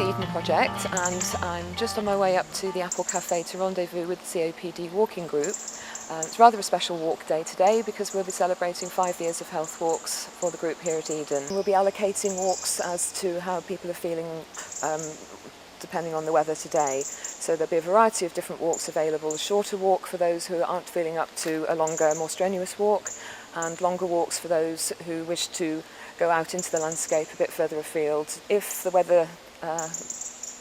the Eden project, and I'm just on my way up to the Apple Cafe to rendezvous with the COPD walking group. It's rather a special walk day today because we'll be celebrating 5 years of health walks for the group here at Eden. We'll be allocating walks as to how people are feeling depending on the weather today. So there'll be a variety of different walks available. A shorter walk for those who aren't feeling up to a longer, more strenuous walk, and longer walks for those who wish to go out into the landscape a bit further afield. If the weather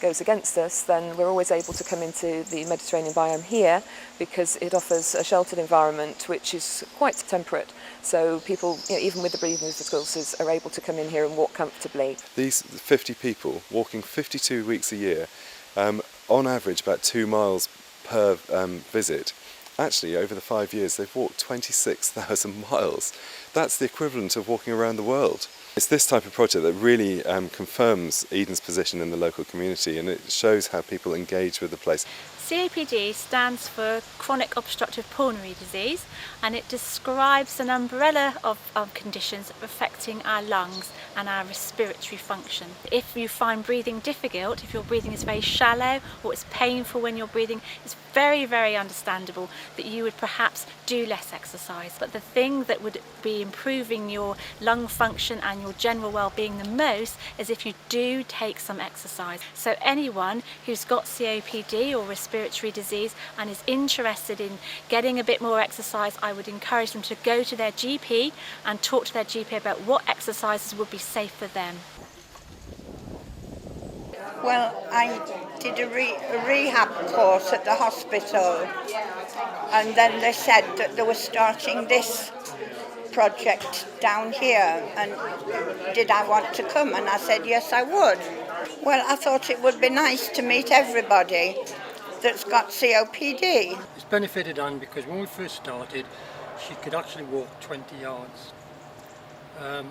goes against us, then we're always able to come into the Mediterranean biome here because it offers a sheltered environment which is quite temperate. So people, even with the breathing difficulties, are able to come in here and walk comfortably. These 50 people walking 52 weeks a year, on average about 2 miles per visit. Actually, over the 5 years, they've walked 26,000 miles. That's the equivalent of walking around the world. It's this type of project that really confirms Eden's position in the local community, and it shows how people engage with the place. COPD stands for chronic obstructive pulmonary disease, and it describes an umbrella of conditions affecting our lungs and our respiratory function. If you find breathing difficult, if your breathing is very shallow or it's painful when you're breathing, it's very, very understandable that you would perhaps do less exercise. But the thing that would be improving your lung function and your general well-being the most is if you do take some exercise. So anyone who's got COPD or respiratory disease and is interested in getting a bit more exercise, I would encourage them to go to their GP and talk to their GP about what exercises would be safe for them. Well, I did a rehab course at the hospital, and then they said that they were starting this project down here, and did I want to come? And I said yes, I would. Well, I thought it would be nice to meet everybody that's got COPD. It's benefited Anne because when we first started, she could actually walk 20 yards. And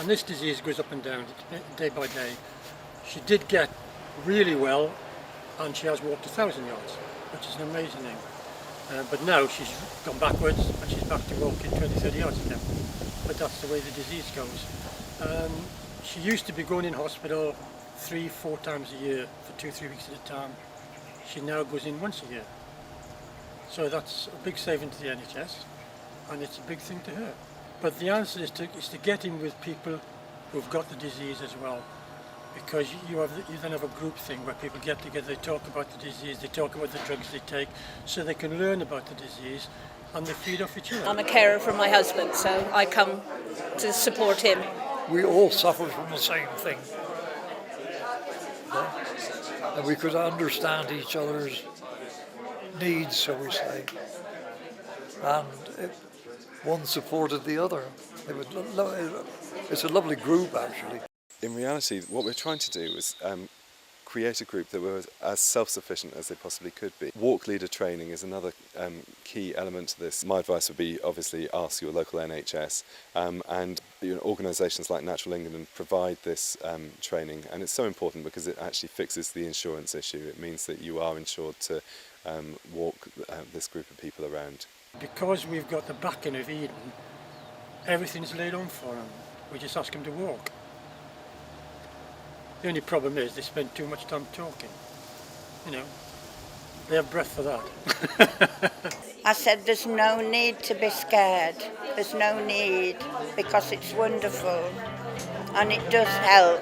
this disease goes up and down day by day. She did get really well, and she has walked 1,000 yards, which is an amazing thing. But now she's gone backwards and she's back to walking 20-30 yards again. But that's the way the disease goes. She used to be going in hospital 3-4 times a year for 2-3 weeks at a time. She now goes in once a year. So that's a big saving to the NHS, and it's a big thing to her. But the answer is to get in with people who've got the disease as well, because you then have a group thing where people get together, they talk about the disease, they talk about the drugs they take, so they can learn about the disease and they feed off each other. I'm a carer for my husband, so I come to support him. We all suffer from the same thing. And we could understand each other's needs, so we say. And one supported the other. It's a lovely group, actually. In reality, what we're trying to do is create a group that was as self-sufficient as they possibly could be. Walk leader training is another key element to this. My advice would be obviously ask your local NHS, and organisations like Natural England provide this training, and it's so important because it actually fixes the insurance issue. It means that you are insured to walk this group of people around. Because we've got the backing of Eden, everything's laid on for them. We just ask them to walk. The only problem is they spend too much time talking. They have breath for that. I said there's no need to be scared. There's no need, because it's wonderful and it does help.